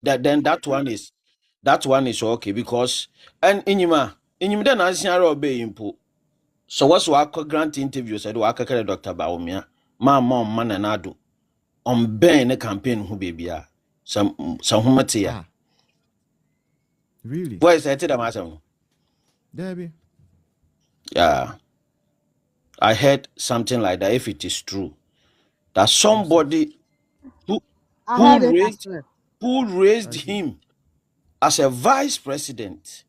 then that one is okay because and inyima then asiara obey impo. So what's wako grant interview said waka kare Dr. Baumia ma mom man and ado on ben campaign who baby some humatia. Really? Why is that the Debbie. Yeah. I heard something like that if it is true. That somebody who raised him as a vice president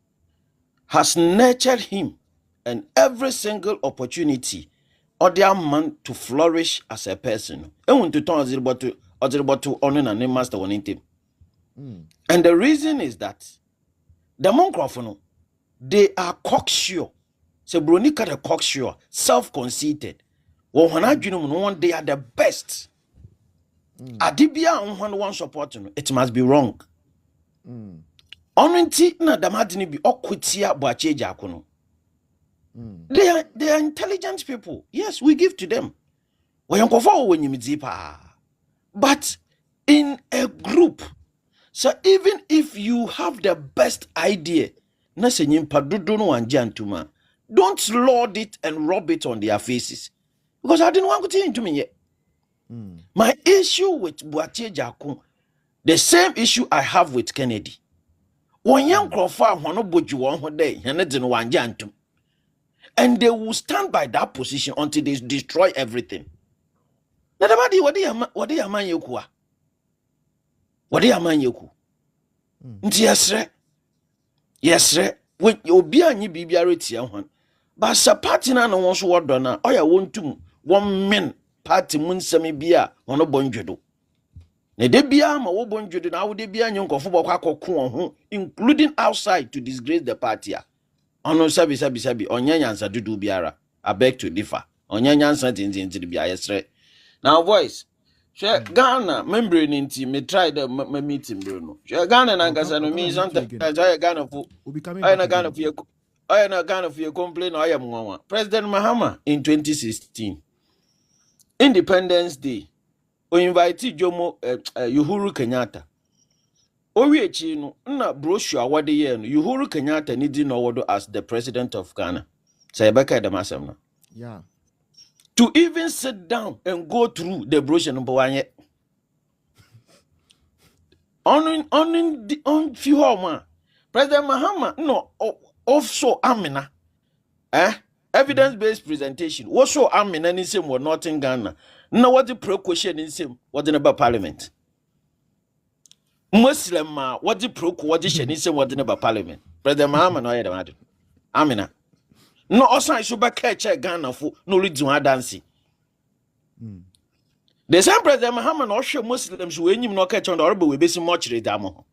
has nurtured him and every single opportunity or their man to flourish as a person. And want to turn to honor and name master one team. And the reason is that the Moncrofono, they are cocksure. So Bronica the cocksure, self-conceited. Well, when I know one, they are the best. Adibia on one support, it must be wrong. Only na damadini be okwitia boacheja kono. They are intelligent people. Yes, we give to them. But in a group, so even if you have the best idea, don't lord it and rub it on their faces. Because I didn't want to tell you to me yet. My issue with Boache Jakun, the same issue I have with Kennedy. When young Crawford want to one day, and they will stand by that position until they destroy everything. Nadamadi, what do you man yoku? What do you man yoku? Yes, when you be a new BBRT, but Sapatina no one so what done. I want to 1 man party moon semi beer on a bonjodo. Ne de bia ma wo bonjodo na wo de bia nyonko football kwakoko ho including outside to disgrace the party. Ono sabi onya nyansa dudu biara. I beg to differ. Onya nyansa tintin bia yesre. Now voice Ghana membrane inti me try the meeting Bruno. Ghana na ngasa no me sometimes I Ghana for I na Ghana for I na Ghana for complain I am nwa. President Mahama in 2016 Independence Day we invite Jomo Uhuru Kenyatta. Owie no na brochure awade ye no Uhuru Kenyatta ni di no wodo as the president of Ghana. Say beka dem asem no. Yeah. To even sit down and go through the brochure number 1 yet. On few home, President Mahama no also Amina. Evidence-based presentation. What so Amina in same were not in Ghana. No what the pro-question in same what in about parliament. Muslim what the pro-question in same what in about parliament. President Mahama no yet Amina. No, also I should back catch Ghana for no reason to dance. The same President Muhammad or show Muslims when you no catch on the order we be so much redamo.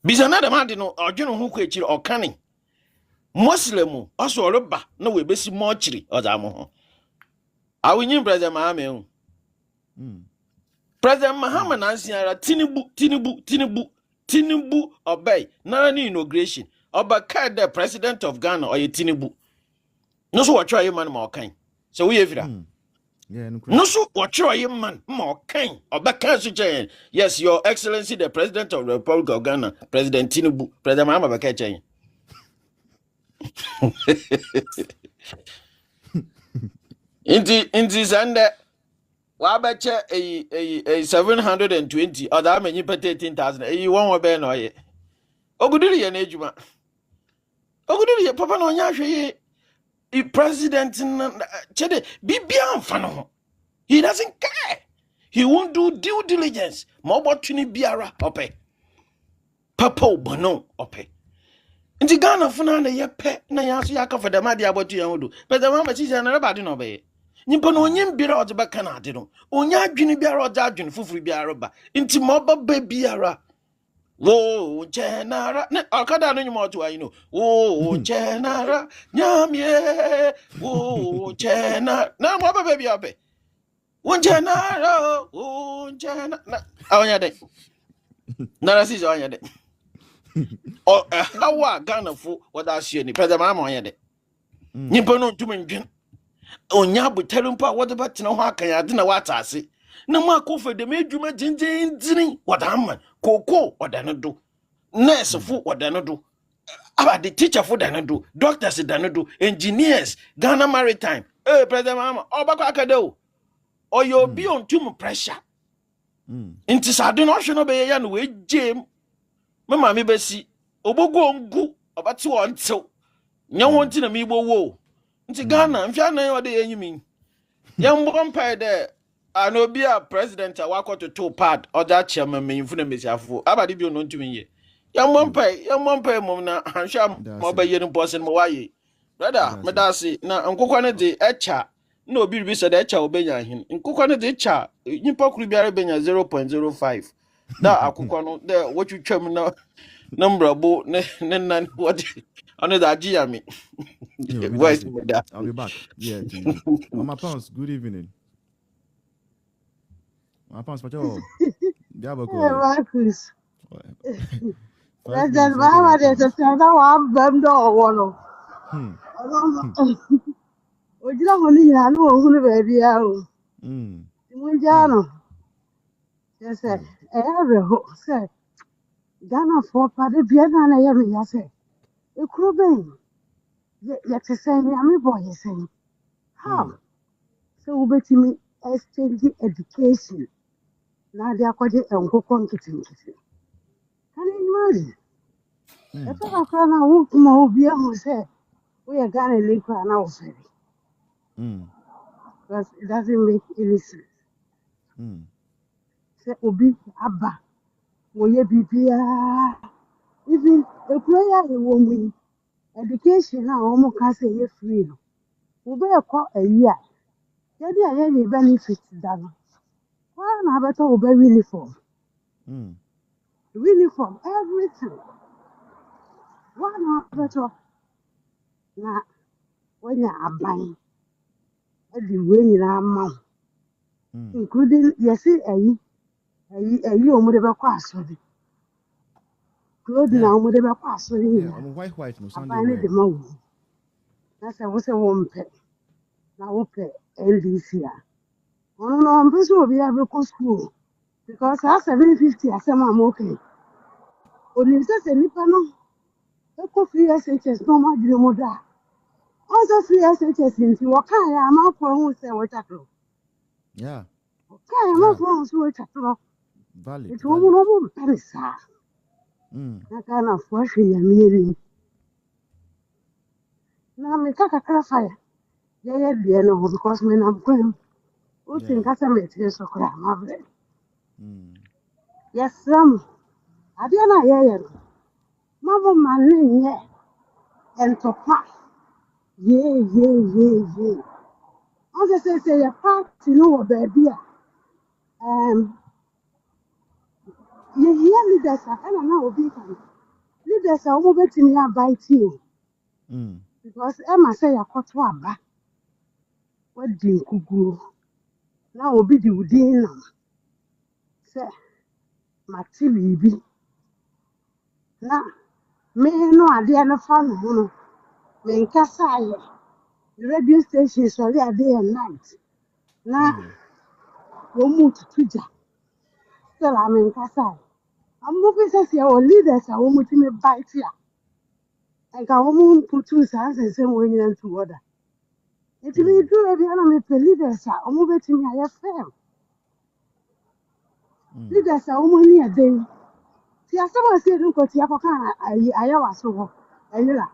Bisa another man no or general who catch or canning. Muslim also a rubber no we be so much or damo. I will name President Muhammad. President Muhammad Nansiara Tinubu obey none inauguration. Obaka the president of Ghana or Tinubu. No so what try man more kind. So we have no so what try man more kind. Obaka yes, Your Excellency, the President of the Republic of Ghana, President Tinubu, President Mahama Bakachain. Inti Sunday, Wabacha a 720 or that many 13,000. You won't be no ye. Ogudiri and Ejuma. Ogudiri, Papa no Yashi. President Chede Bibian Fano. He doesn't care. He won't do due diligence. Mobotuni Biara ope. Papo Bono ope. In the Ghana Fana, ye pet na yasu yaka for the Madia about you. But the Mama sees another no be. Nippon onyim bira the bacana dino. Onya Juni Biara Dajun Fufri Biaraba. Into Moba Biara. Oh, Jenara, Alcada no more to I know. Oh, Jenara, Yamie, oh, Jenna, no more baby up. One Jenara, oh, Jenna, oh, yeah, day. Nara sees on your day. Or a how Ghana for what I see any President Mamma on your day. Nippon to me, oh, Yabu, tell him what about no Haka, I didn't know what I see. No more coffee, the made you imagine what I'm. koko odano do nurse fu odano do about the teacher for dano do doctors dano do engineers Ghana Maritime president mama obako akado or you be on too much pressure inti sade no hwe no be ya no we gem mama me besi obogo ngu obati won tew nya won ti na me bo wo nti Ghana mfia na yo de yanyimi yam bompa de anobi a president a wakoto to part other chairman me mfu na mesiafo abade bi no ntumi ye yam bompa mom na hanhwa mo ba ye no person mo waye brother me da se na nkokwa ne de echa na obi bi so de echa obenya hin nkokwa ne de echa nyipa kuru biara benya 0.05 da akokwa no de wotwetwam na number bo ne nan what on the agiami. I'll be back. Yeah, Mama Pounds, good evening. Mama Pounds, what you Marcus. President Mama, there's a fellow one bummed or one. Would you know only I know who the baby out? Munjano. Yes, sir. Every hope, sir. Ghana for Paddy Biana and I ever say. It could be. Yet to say, I'm a boy, saying. How? So, bet me exchange education. Now they are quite a uncle kitchen. Can you imagine? That's what I found out. Who said, we are Ghana liquor and our ferry. Because it doesn't make any sense. Say, Obi, Abba, Woye Bibia. Even a prayer in woman, education now almost can't say you're free. We better call a year. There are any benefits done. Why not better obey uniform? Uniform, everything. Why not better? Now, when you are buying, every way in our mouth, including, yes, a year or whatever class. Clothing now, whatever class. I'm white, no Sunday. The most. That's a was a woman pet. Now, okay, LDC. Oh, no, I'm supposed to be able to school. Because I 750, I said, I'm okay. Only says a nipano, a coffee SHS, no more Gilmoda. Also, free SHS into Wakaya, I'm out for who say what I do. Yeah. Okay, I'm out for who what I do. Valid. It's all over Paris. I kind of washing your meaning. Now, I make a clarify. Yeah, no, because when I'm going, who think I can make this so crap, my friend? Yes, some. I didn't hear. Mama, my name, yeah. And to pass. Yeah. As I say, a party, no, baby. You hear leaders, I don't know, leaders are over to me by you. Because Emma say, I caught one back. What do you go? Now, will be the within. Say, my TV. Now, me no idea no fun, me in Casa, the radio station is already a day and night. Now, we'll move to Twitter. Still, I'm in Casa. I'm moving to see our leaders are moving to me by here. I can almost put two sons and same way into order. It will do every other leaders are moving to me. I have failed. Leaders are only a day. See, as someone said, look at Yapaka, I was so. And you know,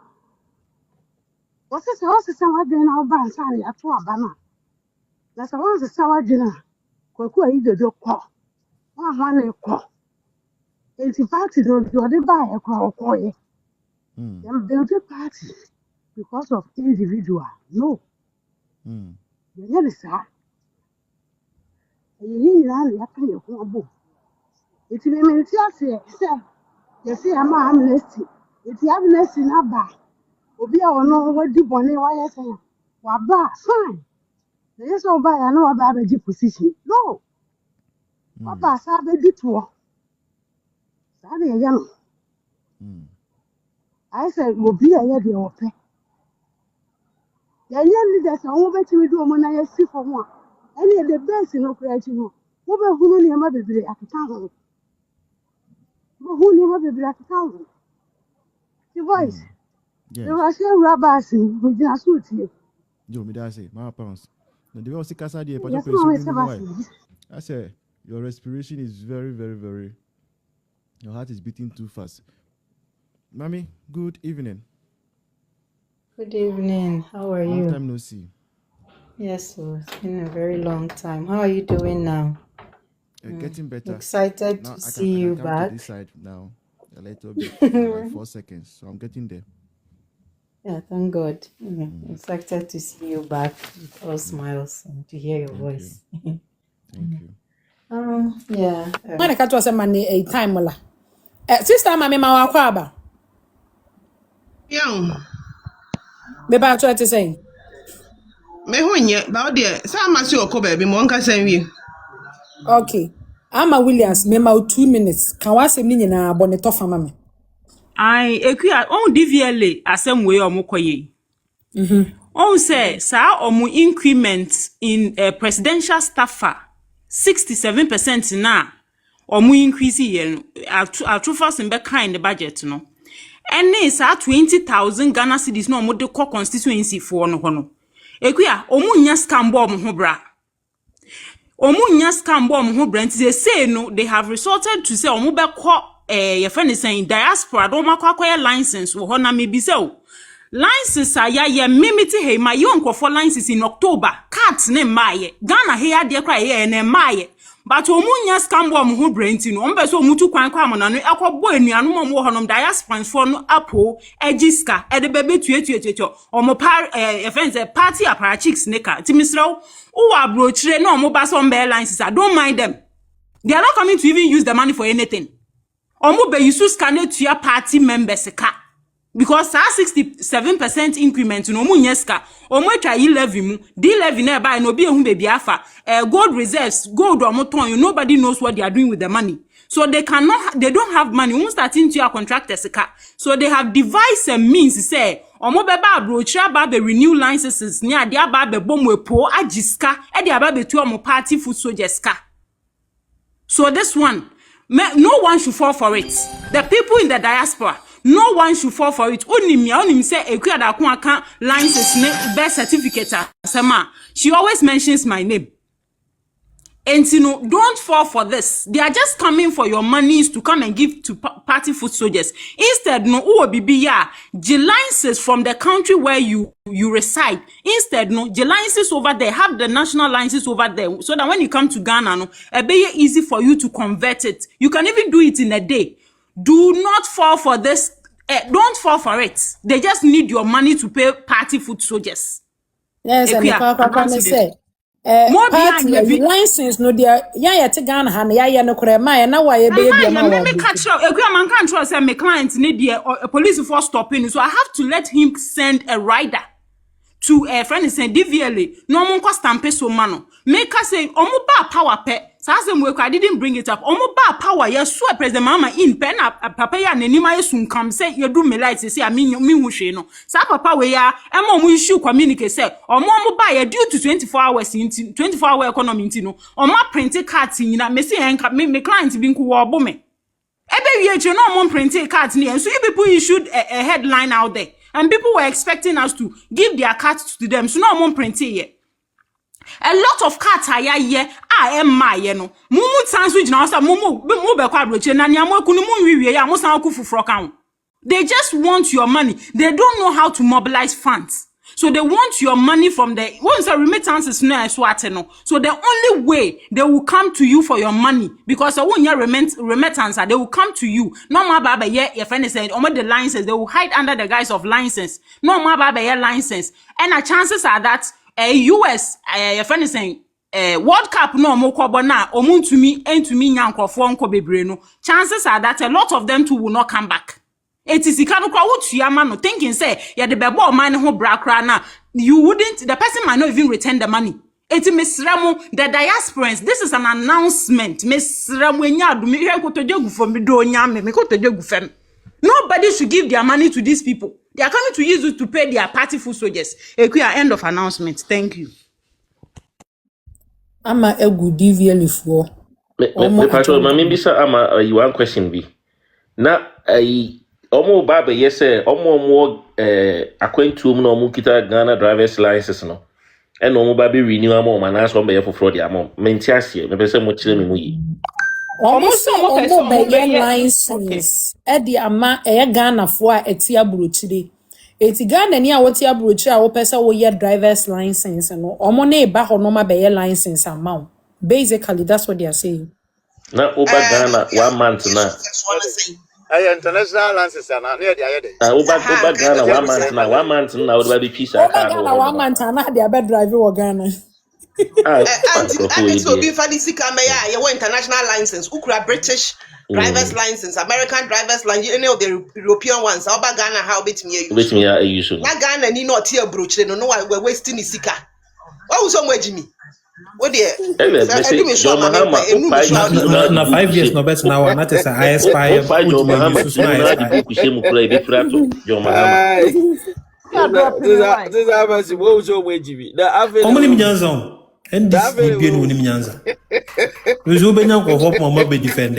what's this house is somewhere then our bank sign at two banner. That's a once a sour dinner. Cocoa either do call. One call. 85 don't do the buy a crowd for you. Them build a party because of individual. No. You know, sir. You know, you can't book. It will mean, sir, you see, I'm amnesty. It's amnesty not bad. Obi a ono what do bone why you say? Waba, fine. Yes, over I know about the position. No. Waba, sabe dito. Sabe young. I said, Obi a year the open. The young leaders are over to do when I see for one. Any of the best in operation. Over who near my baby at the time. But who never be black town? The voice. There Yes. was no robbers who just suit you. Yo, me that say, my pounds. No, the way I see Casa de Pacho Yes, Peso Mamma why. Sebastian. I say your respiration is very, very, very. Your heart is beating too fast. Mommy, good evening. Good evening. How are Long you? time no see. Yes, so it's been a very long time. How are you doing now? Getting better. Excited Now to I see you can come back. to this side now a little bit for like 4 seconds. So I'm getting there. Yeah, thank God. Excited to see you back with all smiles and to hear your voice. Thank you. Yeah. When I catch us a money a time la. Sister mama ma wa kwa aba. Young, Me ba try to say. me hunye, ba ode, sa ma si okọ baby mo nka san wi. Okay. Ama Williams me ma 2 minutes. Kan wa sem ni nyina abone to fama me. I equia on DVLA asem we omokoye. On say sa omu increment in presidential staffer 67% na omu increase yen atrufa in be kind the budget no. Ene sa 20,000 Ghana cedis no omu de ko constituency for no hono. Equia omu nya scam bo omu ho bra. Omunya scam bomb who brent they say no they have resorted to say omu your friend is saying diaspora don't makwa license wo ho na me bi say license ya mimiti he my yon for license in October cat ne maye Ghana he ade kra ye ne maye but omunya scam bomb who brent no ombe so omutu kwan kwa amona no akọbọ enuanu mo wo honom diaspora for no apo egiska e de bebe tuetuetuetu omo your friend say party apara chicks ne ka timisraw Uwa brochire no mo baso licenses. I don't mind them. They are not coming to even use the money for anything. Omo be use scan to your party members ka. Because 67% increment no mo nyeska. Omo twa yi levy mu. Di levy na buy no be ehun baby afa. Gold reserves, gold omo ton, nobody knows what they are doing with the money. So they don't have money. Won't start into your contractors ka. So they have devised a means to say omo beba abrochira ba be renew licenses ni ade aba be bomwe po agiska e de aba be tu omo party food soldiers ka. So this one no one should fall for it. The people in the diaspora, no one should fall for it. Onim say ekuya da kun aka license ne birth certificate asema. She always mentions my name. And don't fall for this. They are just coming for your monies to come and give to party food soldiers. Instead, no, the licenses from the country where you reside. Instead, no, the licenses over there, have the national licenses over there. So that when you come to Ghana, no, it'll be easy for you to convert it. You can even do it in a day. Do not fall for this. Don't fall for it. They just need your money to pay party food soldiers. Yes, and the say. Party license no dia ya te Ghana ha na ya no kure ma na wa ye be bia ma wa me catch up ekua man can trust say my client need the police for stopping, so I have to let him send a rider to a friend is saying DVLA no mo nko stamp so ma no make us say omo ba power pe sa say mo I didn't bring it up omo ba power yes so president mama in pen papa ya nanima yesun kam say you do me light say me hu hwe no sa papa we ya e mo mo issue communicate say omo ba ya due to 24 hours in 24 hour economy in no omo print card nyina me say me client bi nko wo bo me ebe wie che no omo print card ni so you people issued a headline out there. And people were expecting us to give their cards to them. So no one print here. A lot of cards are here. I am my no. Mumu sans which now say mumu be kwa broche na nya mo kunu mu wiwie ya mo san ku fufuro kan. They just want your money. They don't know how to mobilize funds. So they want your money from the once a remittances no. So the only way they will come to you for your money, because when you remittance, they will come to you. No more baba your friend is saying the license, they will hide under the guise of license. No more baba your license. And the chances are that US your friend is saying World Cup no mo kwabo na omuntumi entumi nyankofo nko bebre no. Chances are that a lot of them too will not come back. It is ikanu kwa utuyama no thinking say ya de bebo man ho brakra na you wouldn't, the person might not even return the money. Eti misramu the diasporans, this is an announcement. Misramu enyadu mi kotojogu for mi do nyame mi kotojogu fem. Nobody should give their money to these people. They are coming to use it to pay their party food soldiers. End of announcement. Thank you. ama egu DVL for Me patrol, ma maybe sir, I'm one question be. na omo baba yese omo akwantuom na omo kita Ghana driver's license no e no omo ba be renew am na so be for the am menti ase me pese mo kire me mu yi omo be license e di ama e Ghana fo a eti abrochire eti Ghana ni a woti abrochire a wo pese wo ye driver's license no omo na e ba ho no ma be license amount basically that's what they are saying na oba Ghana 1 month na international license na na dey ayede oba Ghana 1 month na wo ba be pisa car no Ghana 1 month na dey be drive wo Ghana and so be fadi sika me ya ye international license ukura British driver's license American driver's license any of the European ones oba Ghana how betimi ya use na Ghana ni no tie abrochire no we wasting sika what was so much me what there na 5 years no bet now na tesa ISPI John Mahama kushemu kula ibe frato John Mahama this is what was so much me the average omoni mnyanza ndis bi no ni mnyanza uzo benya ko hop mama be defend